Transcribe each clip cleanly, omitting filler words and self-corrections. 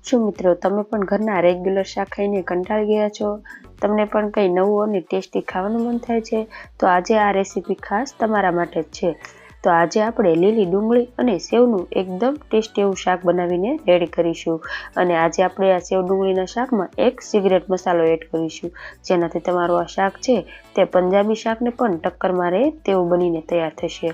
શું મિત્રો તમે પણ ઘરના રેગ્યુલર શાક ખાઈને કંટાળી ગયા છો? તમને પણ કંઈ નવું અને ટેસ્ટી ખાવાનું મન થાય છે? તો આજે આ રેસીપી ખાસ તમારા માટે જ છે. તો આજે આપણે લીલી ડુંગળી અને સેવનું એકદમ ટેસ્ટી એવું શાક બનાવીને રેડી કરીશું. અને આજે આપણે આ સેવ ડુંગળીના શાકમાં એક સિગરેટ મસાલો એડ કરીશું, જેનાથી તમારું આ શાક છે તે પંજાબી શાકને પણ ટક્કર મારે તેવું બનીને તૈયાર થશે.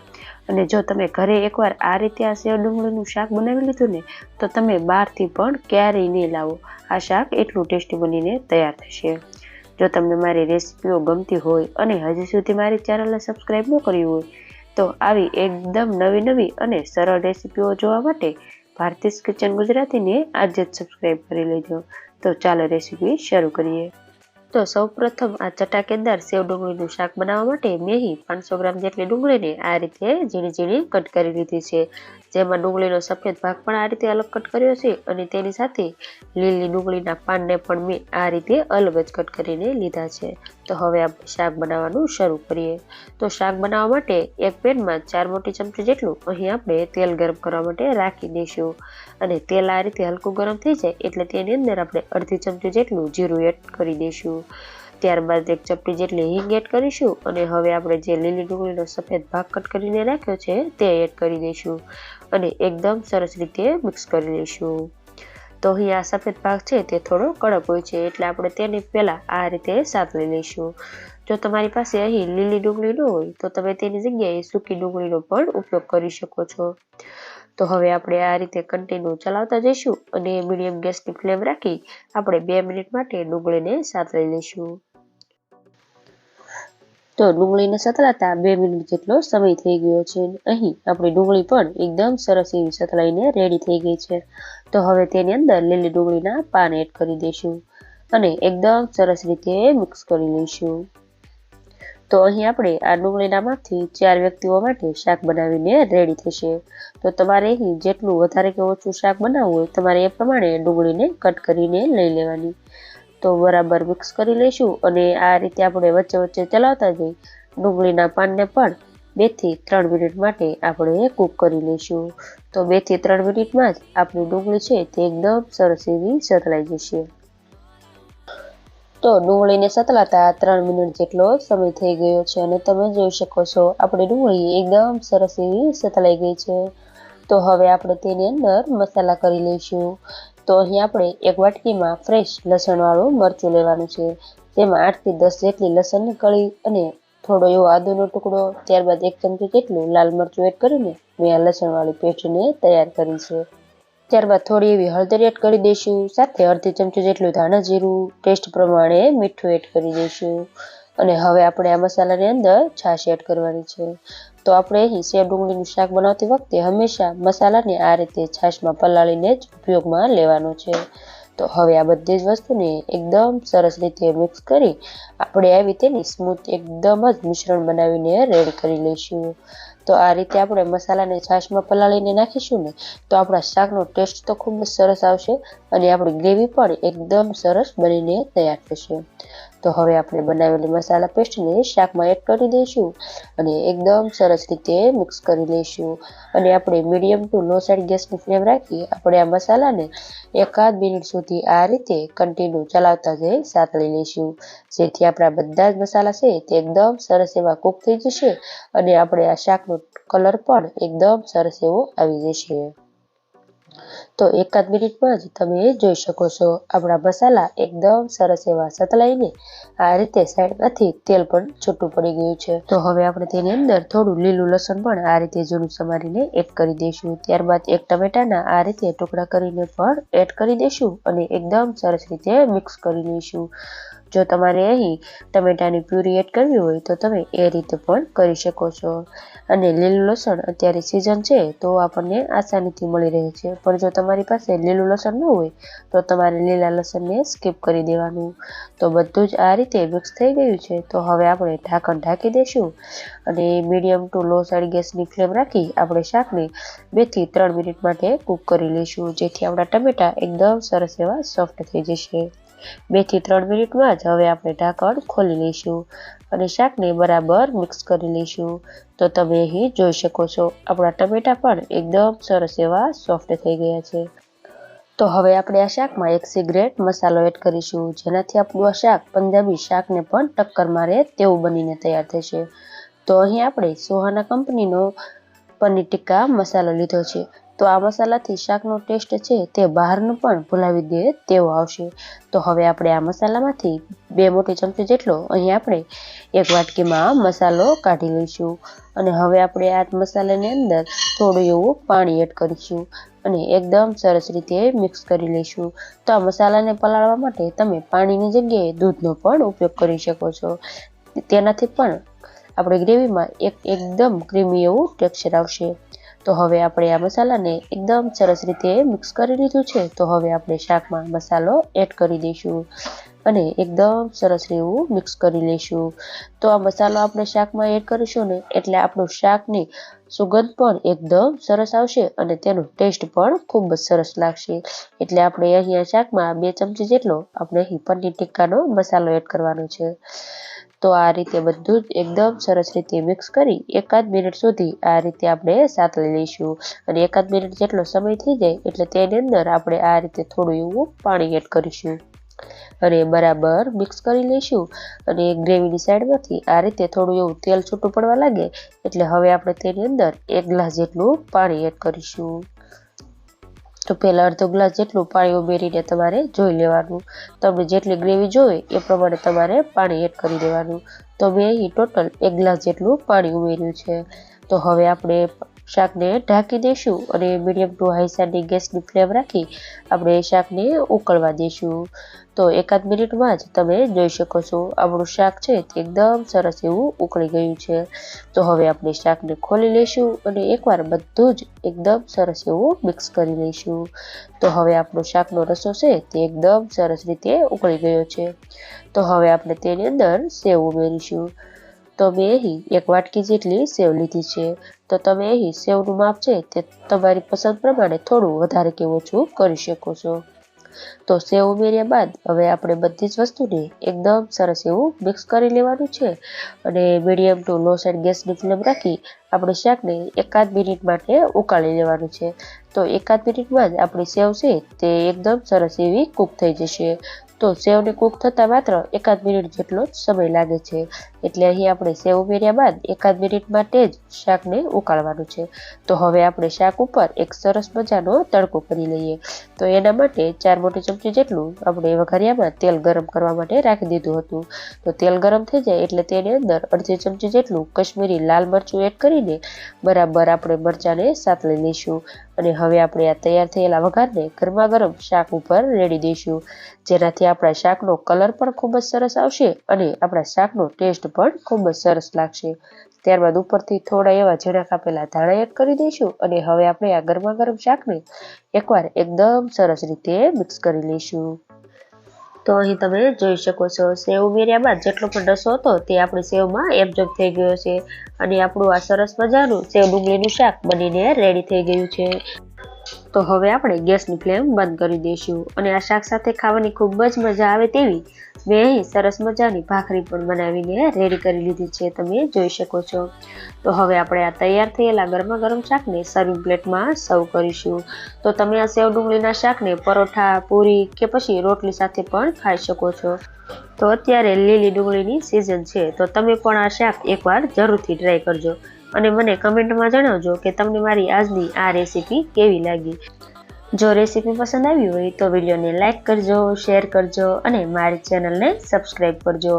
અને જો તમે ઘરે એકવાર આ રીતે આ સેવ ડુંગળીનું શાક બનાવી લીધું ને, તો તમે બહારથી પણ ક્યારેય નહીં લાવો. આ શાક એટલું ટેસ્ટી બનીને તૈયાર થશે. જો તમને મારી રેસીપીઓ ગમતી હોય અને હજી સુધી મારી ચેનલને સબસ્ક્રાઈબ ન કરી હોય, તો આવી એકદમ નવી અને સરળ રેસીપીઓ જોવા માટે ભારતીસ કિચન ગુજરાતીને આજે જ સબસ્ક્રાઈબ કરી લેજો. તો ચાલો રેસીપી શરૂ કરીએ. તો સૌપ્રથમ આ ચટાકેદાર સેવ ડુંગળીનું શાક બનાવવા માટે મેં 500 ગ્રામ જેટલી ડુંગળીને આ રીતે ઝીણી કટ કરી લીધી છે. જેમાં ડુંગળીનો સફેદ ભાગ પણ આ રીતે અલગ કટ કર્યો છે, અને તેની સાથે લીલી ડુંગળીના પાનને પણ મેં આ રીતે અલગ જ કટ કરીને લીધા છે. તો હવે આપણે શાક બનાવવાનું શરૂ કરીએ. તો શાક બનાવવા માટે એક પેનમાં 4 મોટી ચમચી જેટલું અહીં આપણે તેલ ગરમ કરવા માટે રાખી દઈશું. અને તેલ આ રીતે હલકું ગરમ થઈ જાય એટલે તેની અંદર આપણે અડધી ચમચી જેટલું જીરું એડ કરી દઈશું. ત્યારબાદ 1 ચપટી જેટલી હિંગ એડ કરીશું, અને હવે આપણે જે લીલી ડુંગળીનો સફેદ ભાગ કટ કરીને રાખ્યો છે તે એડ કરી દઈશું અને એકદમ સરસ રીતે મિક્સ કરી લઈશું. તો અહીં આ સફેદ ભાગ છે તે થોડો કડક હોય છે, એટલે આપણે તેને પહેલાં આ રીતે સાતળી લઈશું. જો તમારી પાસે અહીં લીલી ડુંગળી ન હોય તો તમે તેની જગ્યાએ સૂકી ડુંગળીનો પણ ઉપયોગ કરી શકો છો. તો હવે આપણે આ રીતે કન્ટિન્યુ ચલાવતા જઈશું અને મીડિયમ ગેસની ફ્લેમ રાખી આપણે 2 મિનિટ માટે ડુંગળીને સાતળી લઈશું. તો ડુંગળીને સતળાતા 2 મિનિટ જેટલો સમય થઈ ગયો છે. અહીં આપણી ડુંગળી પણ એકદમ સરસ એવી સતળાઈને રેડી થઈ ગઈ છે. તો હવે તેની અંદર લીલી ડુંગળીના પાન એડ કરી દઈશું અને એકદમ સરસ રીતે મિક્સ કરી લઈશું. તો અહીં આપણે આ ડુંગળીના માપથી 4 વ્યક્તિઓ માટે શાક બનાવીને રેડી થશે. તો તમારે અહીં જેટલું વધારે કે ઓછું શાક બનાવવું હોય, તમારે એ પ્રમાણે ડુંગળીને કટ કરીને લઈ લેવાની. તો બરાબર મિક્સ કરી લઈશું અને આ રીતે આપણે વચ્ચે ચલાવતા જઈ ડુંગળીના પાનને પણ 2 થી 3 મિનિટ માટે આપણે કૂક કરી લઈશું. તો 2 થી 3 મિનિટમાં જ આપણી ડુંગળી છે તે એકદમ સરસ એવી સતળાઈ જશે. તો ડુંગળીને સતળાતા 3 મિનિટ જેટલો સમય થઈ ગયો છે અને તમે જોઈ શકો છો આપણી ડુંગળી એકદમ સરસ એવી સતળાઈ ગઈ છે. તો હવે આપણે તેની અંદર મસાલા કરી લઈશું. તો અહીં આપણે એક વાટકીમાં ફ્રેશ લસણવાળું મરચું લેવાનું છે. જેમાં 8 થી 10 જેટલી લસણની કળી અને થોડો એવો આદુનો ટુકડો, ત્યારબાદ 1 ચમચી જેટલું લાલ મરચું એડ કરીને મેં આ લસણવાળી પેસ્ટને તૈયાર કરી છે. ત્યારબાદ થોડી એવી હળદર એડ કરી દઈશું, સાથે અડધી ચમચી જેટલું ધાણા જીરું, ટેસ્ટ પ્રમાણે મીઠું એડ કરી દઈશું. અને હવે આપણે આ મસાલાની અંદર છાશ એડ કરવાની છે. તો આપણે અહીં સેવ ડુંગળીનું શાક બનાવતી વખતે હંમેશા મસાલાને આ રીતે છાશમાં પલાળીને જ ઉપયોગમાં લેવાનો છે. તો હવે આ બધી જ વસ્તુને એકદમ સરસ રીતે મિક્સ કરી આપણે આવી તેની સ્મૂથ એકદમ જ મિશ્રણ બનાવીને રેડી કરી લઈશું. તો આ રીતે આપણે મસાલાને છાશમાં પલાળીને નાખીશું ને, તો આપણા શાકનો ટેસ્ટ તો ખૂબ જ સરસ આવશે અને આપણી ગ્રેવી પણ એકદમ સરસ બનીને તૈયાર થશે. તો હવે આપણે બનાવેલી મસાલા પેસ્ટને શાકમાં એડ કરી દઈશું અને એકદમ સરસ રીતે મિક્સ કરી લઈશું. અને આપણે મીડિયમ ટુ લો સાઈડ ગેસની ફ્લેમ રાખી આપણે આ મસાલાને 1-8 મિનિટ સુધી આ રીતે કન્ટિન્યુ ચલાવતા જઈ સાતળી લઈશું, જેથી આપણા બધા જ મસાલા છે તે એકદમ સરસ એવા કૂક થઈ જશે અને આપણે આ શાકનો કલર પણ એકદમ સરસ એવો આવી જશે. તો 1-8 મિનિટમાં જ તમે જોઈ શકો છો આપણા મસાલા એકદમ સરસ એવા સતળાઈને આ રીતે સાઈડમાંથી તેલ પણ છૂટું પડી ગયું છે. તો હવે આપણે તેની અંદર થોડું લીલું લસણ પણ આ રીતે ઝીણું સમારીને એડ કરી દઈશું. ત્યારબાદ 1 ટમેટાના આ રીતે ટુકડા કરીને પણ એડ કરી દઈશું અને એકદમ સરસ રીતે મિક્સ કરી લઈશું. જો તમારે અહીં ટમેટાની પ્યુરી એડ કરવી હોય તો તમે એ રીતે પણ કરી શકો છો. અને લીલું લસણ અત્યારે સિઝન છે તો આપણને આસાનીથી મળી રહે છે, પણ જો તમારી પાસે લીલું લસણ ન હોય તો તમારે લીલા લસણને સ્કીપ કરી દેવાનું. તો બધું જ આ રીતે મિક્સ થઈ ગયું છે. તો હવે આપણે ઢાંકણ ઢાંકી દઈશું અને મીડિયમ ટુ લો સાઈડ ગેસની ફ્લેમ રાખી આપણે શાકને 2 થી 3 મિનિટ માટે કૂક કરી લઈશું, જેથી આપણા ટમેટા એકદમ સરસ એવા સોફ્ટ થઈ જશે. 2 થી 3 મિનિટમાં જ હવે આપણે ઢાંકણ ખોલી લઈશું અને શાકને બરાબર મિક્સ કરી લઈશું. તો તમે અહીં જોઈ શકો છો આપણા ટમેટા પણ એકદમ સરસ એવા સોફ્ટ થઈ ગયા છે. તો હવે આપણે આ શાકમાં એક સિગરેટ મસાલો એડ કરીશું, જેનાથી આપણું આ શાક પંજાબી શાકને પણ ટક્કર મારે તેવું બનીને તૈયાર થશે. તો અહીં આપણે સોહાના કંપનીનો પનીર ટિક્કા મસાલો લીધો છે. તો આ મસાલાથી શાકનો ટેસ્ટ છે તે બહારનું પણ ભૂલાવી દે તેવો આવશે. તો હવે આપણે આ મસાલામાંથી 2 મોટી ચમચી જેટલો અહીં આપણે એક વાટકીમાં મસાલો કાઢી લઈશું. અને હવે આપણે આ મસાલાની અંદર થોડું એવું પાણી એડ કરીશું અને એકદમ સરસ રીતે મિક્સ કરી લઈશું. તો આ મસાલાને પલાળવા માટે તમે પાણીની જગ્યાએ દૂધનો પણ ઉપયોગ કરી શકો છો. તેનાથી પણ આપણે ગ્રેવીમાં એકદમ ક્રીમી એવું ટેક્સચર આવશે. તો હવે આપણે આ મસાલાને એકદમ સરસ રીતે મિક્સ કરી લીધું છે. તો હવે આપણે શાકમાં મસાલો એડ કરી દઈશું અને એકદમ સરસ એવું મિક્સ કરી લઈશું. તો આ મસાલો આપણે શાકમાં એડ કરીશું ને એટલે આપણું શાકની સુગંધ પણ એકદમ સરસ આવશે અને તેનો ટેસ્ટ પણ ખૂબ જ સરસ લાગશે. એટલે આપણે અહીંયા શાકમાં 2 ચમચી જેટલો આપણે અહીં પનીર ટિક્કાનો મસાલો એડ કરવાનો છે. તો આ રીતે બધું જ એકદમ સરસ રીતે મિક્સ કરી 1 મિનિટ સુધી આ રીતે આપણે સાતળી લઈશું. અને 1 મિનિટ જેટલો સમય થઈ જાય એટલે તેની અંદર આપણે આ રીતે થોડું એવું પાણી એડ કરીશું અને બરાબર મિક્સ કરી લઈશું. અને ગ્રેવીની સાઈડમાંથી આ રીતે થોડું એવું તેલ છૂટું પડવા લાગે એટલે હવે આપણે તેની અંદર 1 ગ્લાસ જેટલું પાણી એડ કરીશું. તો પહેલાં અડધો ગ્લાસ જેટલું પાણી ઉમેરીને તમારે જોઈ લેવાનું. તમને જેટલી ગ્રેવી જોઈએ એ પ્રમાણે તમારે પાણી એડ કરી દેવાનું. તો મેં અહીં ટોટલ 1 ગ્લાસ જેટલું પાણી ઉમેર્યું છે. તો હવે આપણે શાકને ઢાંકી દઈશું અને મીડિયમ ટુ હાઈ સાઈડની ગેસની ફ્લેમ રાખી આપણે શાકને ઉકળવા દઈશું. તો 1 મિનિટમાં જ તમે જોઈ શકો છો આપણું શાક છે તે એકદમ સરસ એવું ઉકળી ગયું છે. તો હવે આપણે શાકને ખોલી લઈશું અને એકવાર બધું જ એકદમ સરસ એવું મિક્સ કરી લઈશું. તો હવે આપણો શાકનો રસો છે તે એકદમ સરસ રીતે ઉકળી ગયો છે. તો હવે આપણે તેની અંદર સેવ ઉમેરીશું. તો મેં અહીં 1 વાટકી જેટલી સેવ લીધી છે. તો તમે અહીં સેવનું માપ છે તે તમારી પસંદ પ્રમાણે થોડું વધારે કે ઓછું કરી શકો છો. તો સેવ ઉમેર્યા બાદ હવે આપણે બધી જ વસ્તુને એકદમ સરસ એવું મિક્સ કરી લેવાનું છે અને મીડિયમ ટુ લો સાઈડ ગેસની ફ્લેમ રાખી આપણે શાકને 1 મિનિટ માટે ઉકાળી લેવાનું છે. તો 1 મિનિટમાં જ આપણી સેવ છે તે એકદમ સરસ એવી કૂક થઈ જશે. તો સેવને કૂક થતાં માત્ર 1 મિનિટ જેટલો જ સમય લાગે છે. એટલે અહીં આપણે સેવ ઉમેર્યા બાદ 1 મિનિટ માટે જ શાકને ઉકાળવાનું છે. તો હવે આપણે શાક ઉપર એક સરસ મજાનો તડકો કરી લઈએ. તો એના માટે 4 મોટી ચમચી જેટલું આપણે વઘારિયામાં તેલ ગરમ કરવા માટે રાખી દીધું હતું. તો તેલ ગરમ થઈ જાય એટલે તેની અંદર અડધી ચમચી જેટલું કશ્મીરી લાલ મરચું એડ કરીને બરાબર આપણે મરચાંને સાતળી લઈશું. અને હવે આપણે આ તૈયાર થયેલા વઘારને ગરમા ગરમ શાક ઉપર રેડી દઈશું, જેનાથી આપણા શાકનો કલર પણ ખૂબ જ સરસ આવશે અને આપણા શાકનો ટેસ્ટ પણ ખૂબ જ સરસ લાગશે. ત્યારબાદ ઉપરથી થોડા એવા ઝીણા કાપેલા ધાણા એડ કરી દઈશું અને હવે આપણે આ ગરમા ગરમ શાકને એકવાર એકદમ સરસ રીતે મિક્સ કરી લઈશું. તો અહીં તમે જોઈ શકો છો સેવ ઉમેર્યા બાદ જેટલો પણ રસો હતો તે આપણી સેવમાં એબ્ઝોર્બ થઈ ગયો છે અને આપણું આ સરસ મજાનું સેવ ડુંગળીનું શાક બનીને રેડી થઈ ગયું છે. તો હવે આપણે ગેસની ફ્લેમ બંધ કરી દઈશું અને આ શાક સાથે ખાવાની ખૂબ જ મજા આવે તેવી મેં અહીં સરસ મજાની ભાખરી પણ બનાવીને રેડી કરી લીધી છે, તમે જોઈ શકો છો. તો હવે આપણે આ તૈયાર થયેલા ગરમા ગરમ શાકને સર્વિંગ પ્લેટમાં સર્વ કરીશું. તો તમે આ સેવ ડુંગળીના શાકને પરોઠા, પૂરી કે પછી રોટલી સાથે પણ ખાઈ શકો છો. તો અત્યારે લીલી ડુંગળીની સિઝન છે તો તમે પણ આ શાક એકવાર જરૂરથી ટ્રાય કરજો અને મને કમેન્ટમાં જણાવજો કે તમને મારી આજની આ રેસીપી કેવી લાગી. જો રેસીપી પસંદ આવી હોય તો વિડીયોને લાઇક કરજો, શેર કરજો અને મારી ચેનલને સબસ્ક્રાઈબ કરજો.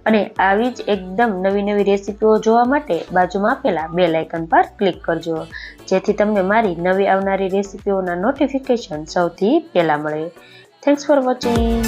અને આવી જ એકદમ નવી નવી રેસીપીઓ જોવા માટે બાજુમાં આપેલા બેલ આઇકન પર ક્લિક કરજો, જેથી તમને મારી નવી આવનારી રેસીપીઓના નોટિફિકેશન સૌથી પહેલાં મળે. Thanks for watching.